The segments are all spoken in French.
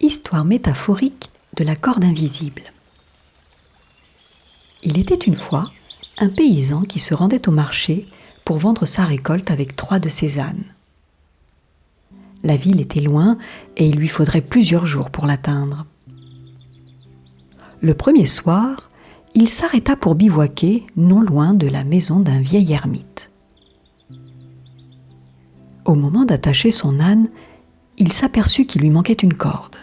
Histoire métaphorique de la corde invisible. Il était une fois un paysan qui se rendait au marché pour vendre sa récolte avec 3 de ses ânes. La ville était loin et il lui faudrait plusieurs jours pour l'atteindre. Le premier soir, il s'arrêta pour bivouaquer non loin de la maison d'un vieil ermite. Au moment d'attacher son âne, il s'aperçut qu'il lui manquait une corde.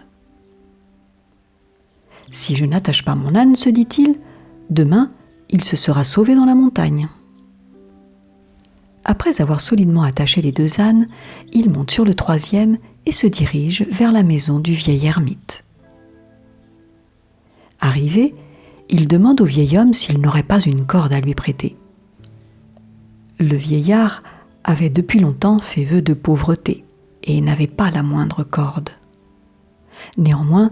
« Si je n'attache pas mon âne, se dit-il, demain, il se sera sauvé dans la montagne. » Après avoir solidement attaché les 2 ânes, il monte sur le 3e et se dirige vers la maison du vieil ermite. Arrivé, il demande au vieil homme s'il n'aurait pas une corde à lui prêter. Le vieillard avait depuis longtemps fait vœu de pauvreté et n'avait pas la moindre corde. Néanmoins,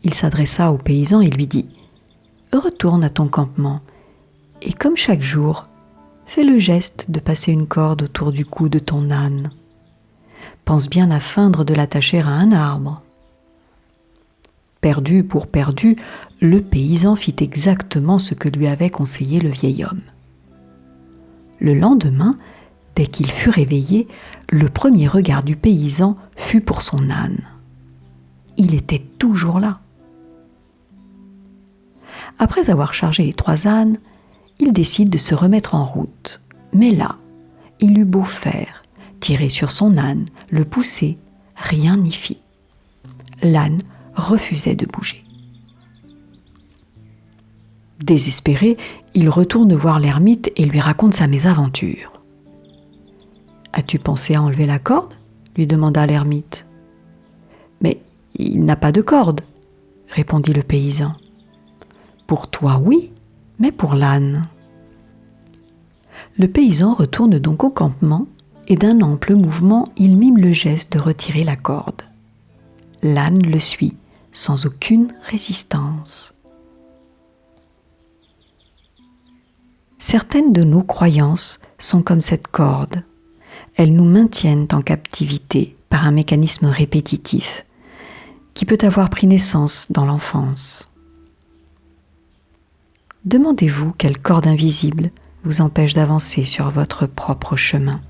il s'adressa au paysan et lui dit « Retourne à ton campement et comme chaque jour, fais le geste de passer une corde autour du cou de ton âne. Pense bien à feindre de l'attacher à un arbre. » Perdu pour perdu, le paysan fit exactement ce que lui avait conseillé le vieil homme. Le lendemain, dès qu'il fut réveillé, le premier regard du paysan fut pour son âne. Il était toujours là. Après avoir chargé les 3 ânes, il décide de se remettre en route. Mais là, il eut beau faire, tirer sur son âne, le pousser, rien n'y fit. L'âne refusait de bouger. Désespéré, il retourne voir l'ermite et lui raconte sa mésaventure. « As-tu pensé à enlever la corde ?» lui demanda l'ermite. « Mais il n'a pas de corde, » répondit le paysan. « Pour toi, oui, mais pour l'âne. » Le paysan retourne donc au campement et d'un ample mouvement, il mime le geste de retirer la corde. L'âne le suit, sans aucune résistance. Certaines de nos croyances sont comme cette corde. Elles nous maintiennent en captivité par un mécanisme répétitif qui peut avoir pris naissance dans l'enfance. Demandez-vous quelle corde invisible vous empêche d'avancer sur votre propre chemin.